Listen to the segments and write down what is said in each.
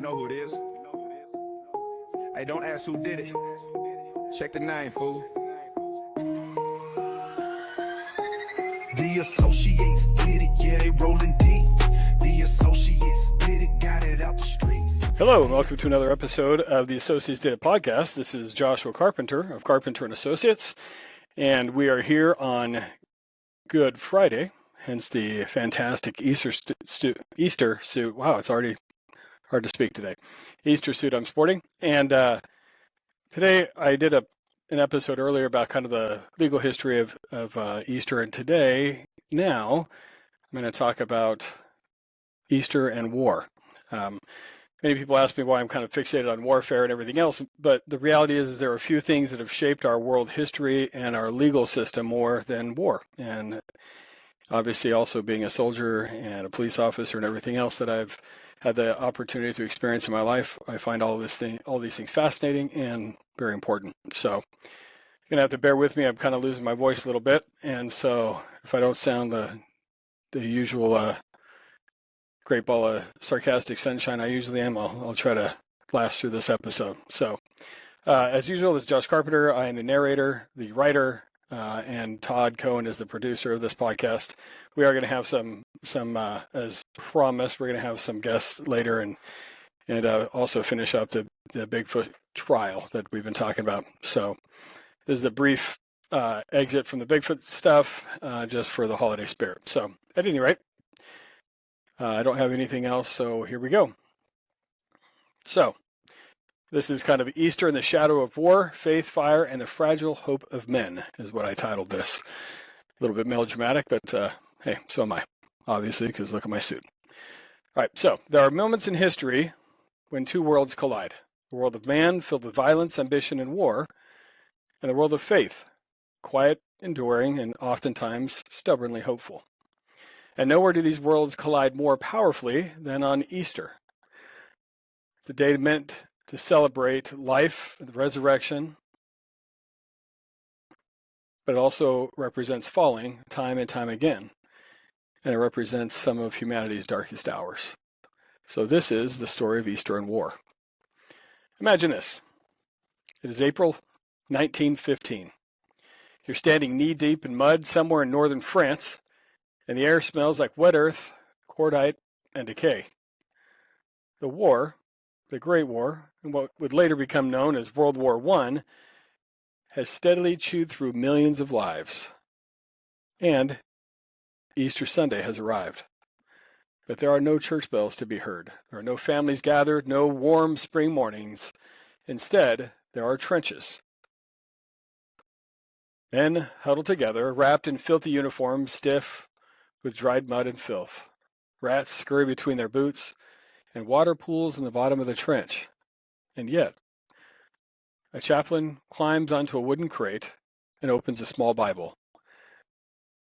know who it is. Hey, don't ask who did it. Check the name, fool. The associates did it, yeah, they rolling deep. The associates did it, got it out the streets. Hello, and welcome to another episode of the Associates Did It podcast. This is Joshua Carpenter of Carpenter and Associates, and we are here on Good Friday, hence the fantastic Easter suit. Wow, it's already hard to speak today. Easter suit I'm sporting. And today I did an episode earlier about kind of the legal history of Easter. And today, now, I'm going to talk about Easter and war. Many people ask me why I'm kind of fixated on warfare and everything else, but the reality is there are a few things that have shaped our world history and our legal system more than war. And obviously also being a soldier and a police officer and everything else that I've had the opportunity to experience in my life, I find all these things fascinating and very important. So you're going to have to bear with me. I'm kind of losing my voice a little bit. And so if I don't sound the usual great ball of sarcastic sunshine I usually am, I'll try to blast through this episode. So as usual, this is Josh Carpenter. I am the narrator, the writer, and Todd Cohen is the producer of this podcast. We are going to have some as promised, we're going to have some guests later and also finish up the Bigfoot trial that we've been talking about. So this is a brief exit from the Bigfoot stuff just for the holiday spirit. So at any rate, I don't have anything else, so here we go. So this is kind of Easter in the shadow of war, faith, fire, and the fragile hope of men is what I titled this. A little bit melodramatic, but hey, so am I, obviously, because look at my suit. All right, so there are moments in history when two worlds collide. The world of man, filled with violence, ambition, and war, and the world of faith, quiet, enduring, and oftentimes stubbornly hopeful. And nowhere do these worlds collide more powerfully than on Easter. It's a day meant to celebrate life, the resurrection, but it also represents falling time and time again. And it represents some of humanity's darkest hours. So this is the story of Easter and war. Imagine this. It is April 1915. You're standing knee-deep in mud somewhere in northern France, and the air smells like wet earth, cordite, and decay. The war, the Great War, and what would later become known as World War I, has steadily chewed through millions of lives. And Easter Sunday has arrived. But there are no church bells to be heard. There are no families gathered, no warm spring mornings. Instead, there are trenches. Men huddled together, wrapped in filthy uniforms, stiff with dried mud and filth. Rats scurry between their boots, and water pools in the bottom of the trench. And yet, a chaplain climbs onto a wooden crate and opens a small Bible.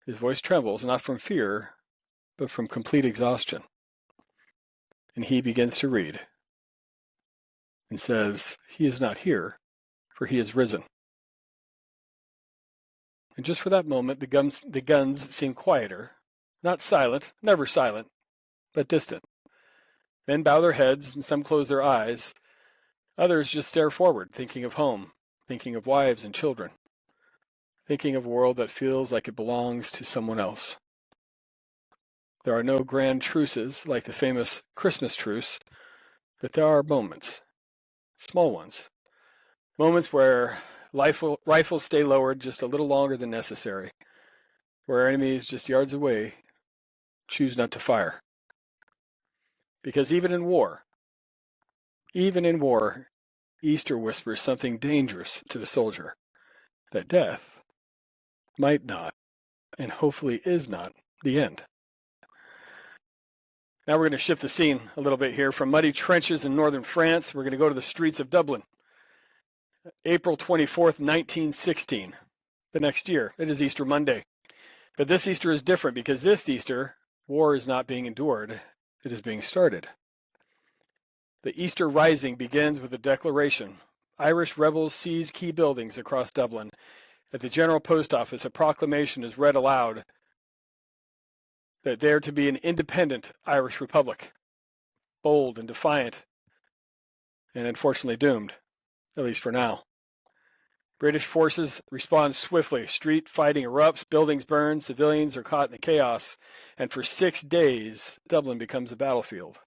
His voice trembles, not from fear, but from complete exhaustion. And he begins to read and says, "He is not here, for he is risen." And just for that moment, the guns seem quieter, not silent, never silent, but distant. Men bow their heads and some close their eyes. Others just stare forward, thinking of home, thinking of wives and children, thinking of a world that feels like it belongs to someone else. There are no grand truces like the famous Christmas truce, but there are moments, small ones, moments where rifles stay lowered just a little longer than necessary, where enemies just yards away choose not to fire. Because even in war, Easter whispers something dangerous to a soldier, that death might not, and hopefully is not, the end. Now we're going to shift the scene a little bit here. From muddy trenches in northern France, we're going to go to the streets of Dublin. April 24th, 1916, the next year. It is Easter Monday. But this Easter is different because this Easter, war is not being endured, it is being started. The Easter Rising begins with a declaration. Irish rebels seize key buildings across Dublin. At the General Post Office, a proclamation is read aloud that there to be an independent Irish Republic. Bold and defiant, and unfortunately doomed, at least for now. British forces respond swiftly. Street fighting erupts, buildings burn, civilians are caught in the chaos, and for 6 days, Dublin becomes a battlefield.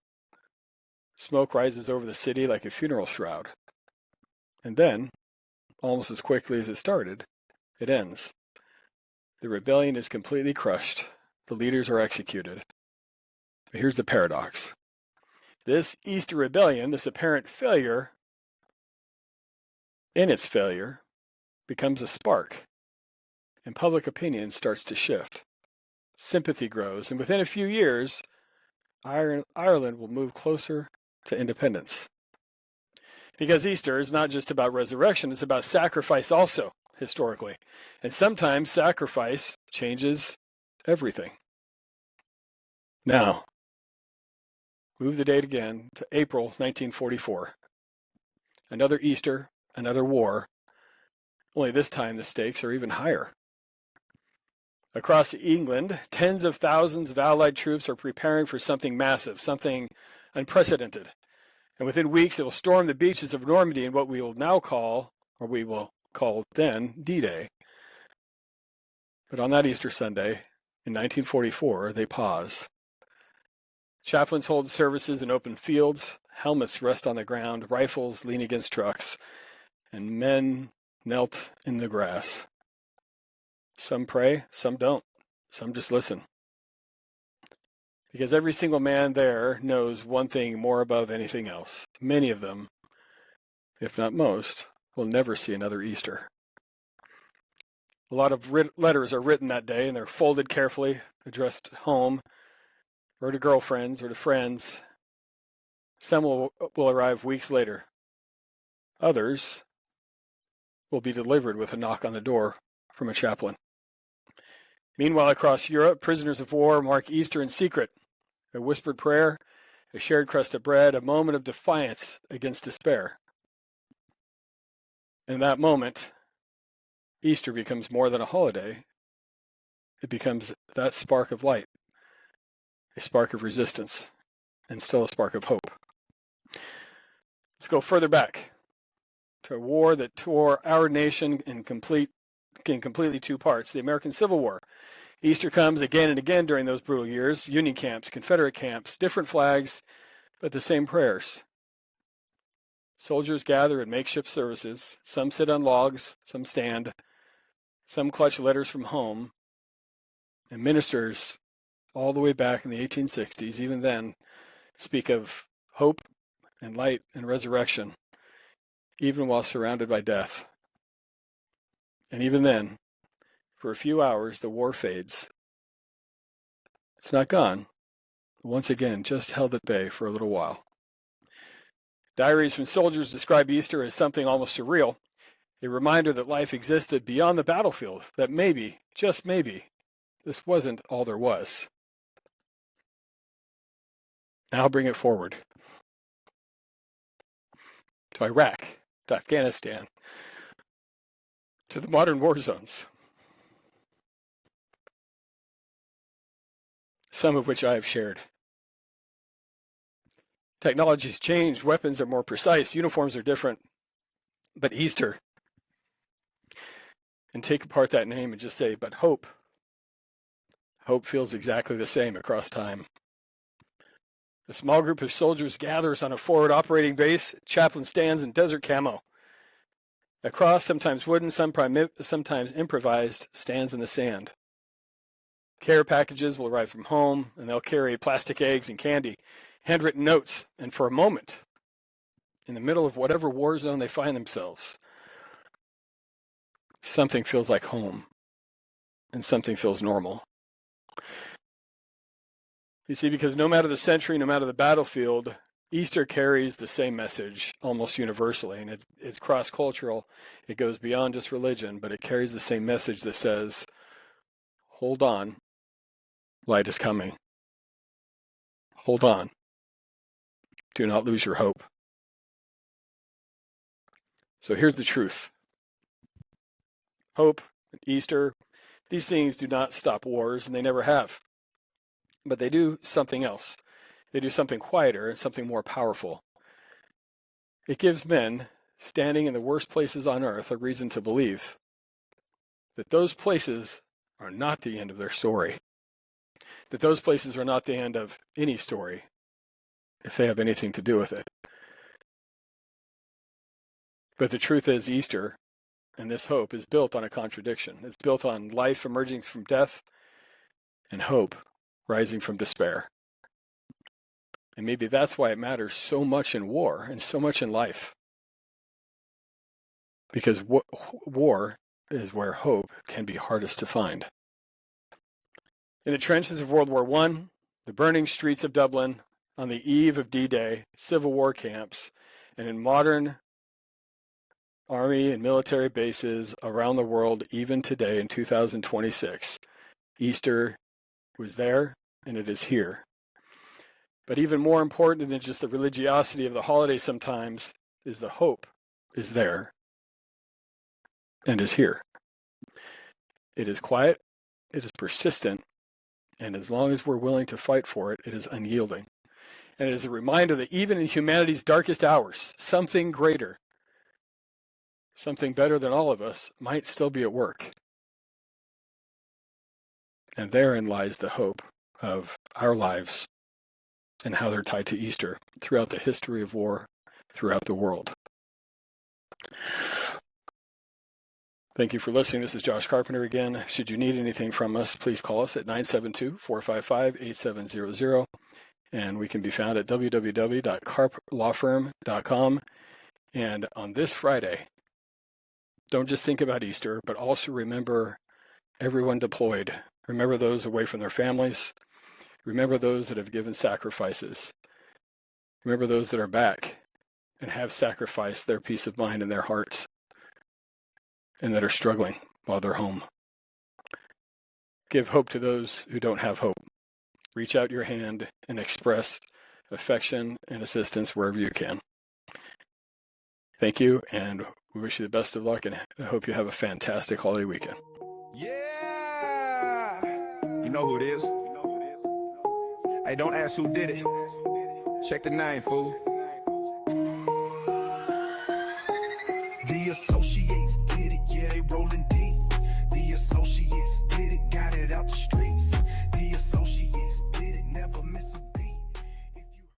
Smoke rises over the city like a funeral shroud. And then, almost as quickly as it started, it ends. The rebellion is completely crushed. The leaders are executed. But here's the paradox. This Easter rebellion, this apparent failure, in its failure, becomes a spark, and public opinion starts to shift. Sympathy grows, and within a few years, Ireland will move closer to independence. Because Easter is not just about resurrection, it's about sacrifice also, historically. And sometimes sacrifice changes everything. Now, move the date again to April 1944. Another Easter, another war. Only this time the stakes are even higher. Across England, tens of thousands of Allied troops are preparing for something massive, something unprecedented. And within weeks, it will storm the beaches of Normandy in what we will now call, or we will call then, D-Day. But on that Easter Sunday, in 1944, they pause. Chaplains hold services in open fields, helmets rest on the ground, rifles lean against trucks, and men knelt in the grass. Some pray, some don't. Some just listen. Because every single man there knows one thing more above anything else. Many of them, if not most, will never see another Easter. A lot of letters are written that day, and they're folded carefully, addressed home, or to girlfriends, or to friends. Some will arrive weeks later. Others will be delivered with a knock on the door from a chaplain. Meanwhile, across Europe, prisoners of war mark Easter in secret. A whispered prayer, a shared crust of bread, a moment of defiance against despair. In that moment, Easter becomes more than a holiday. It becomes that spark of light, a spark of resistance, and still a spark of hope. Let's go further back to a war that tore our nation in completely two parts, the American Civil War. Easter comes again and again during those brutal years, Union camps, Confederate camps, different flags, but the same prayers. Soldiers gather at makeshift services. Some sit on logs, some stand, some clutch letters from home, and ministers all the way back in the 1860s, even then, speak of hope and light and resurrection, even while surrounded by death. And even then, for a few hours, the war fades. It's not gone. Once again, just held at bay for a little while. Diaries from soldiers describe Easter as something almost surreal, a reminder that life existed beyond the battlefield, that maybe, just maybe, this wasn't all there was. Now bring it forward to Iraq, to Afghanistan, to the modern war zones, some of which I have shared. Technology's changed, weapons are more precise, uniforms are different, but Easter, and take apart that name and just say, but hope feels exactly the same across time. A small group of soldiers gathers on a forward operating base. Chaplain stands in desert camo. A cross, sometimes wooden, sometimes improvised, stands in the sand. Care packages will arrive from home, and they'll carry plastic eggs and candy, handwritten notes, and for a moment, in the middle of whatever war zone they find themselves, something feels like home, and something feels normal. You see, because no matter the century, no matter the battlefield, Easter carries the same message almost universally, and it's cross-cultural. It goes beyond just religion, but it carries the same message that says, hold on, light is coming. Hold on. Do not lose your hope. So here's the truth. Hope, Easter, these things do not stop wars, and they never have. But they do something else. They do something quieter and something more powerful. It gives men standing in the worst places on earth a reason to believe that those places are not the end of their story, that those places are not the end of any story if they have anything to do with it. But the truth is, Easter and this hope is built on a contradiction. It's built on life emerging from death and hope rising from despair. And maybe that's why it matters so much in war and so much in life. Because war is where hope can be hardest to find. In the trenches of World War I, the burning streets of Dublin, on the eve of D-Day, Civil War camps, and in modern army and military bases around the world, even today in 2026, Easter was there and it is here. But even more important than just the religiosity of the holiday sometimes is the hope is there and is here. It is quiet, it is persistent, and as long as we're willing to fight for it, it is unyielding. And it is a reminder that even in humanity's darkest hours, something greater, something better than all of us, might still be at work. And therein lies the hope of our lives and how they're tied to Easter throughout the history of war throughout the world. Thank you for listening. This is Josh Carpenter again. Should you need anything from us, please call us at 972-455-8700, and we can be found at www.carplawfirm.com. And on this Friday, don't just think about Easter, but also remember everyone deployed. Remember those away from their families. Remember those that have given sacrifices. Remember those that are back and have sacrificed their peace of mind and their hearts and that are struggling while they're home. Give hope to those who don't have hope. Reach out your hand and express affection and assistance wherever you can. Thank you, and we wish you the best of luck, and I hope you have a fantastic holiday weekend. Yeah! You know who it is. Hey, don't ask who did it. Check the name, fool. The associate.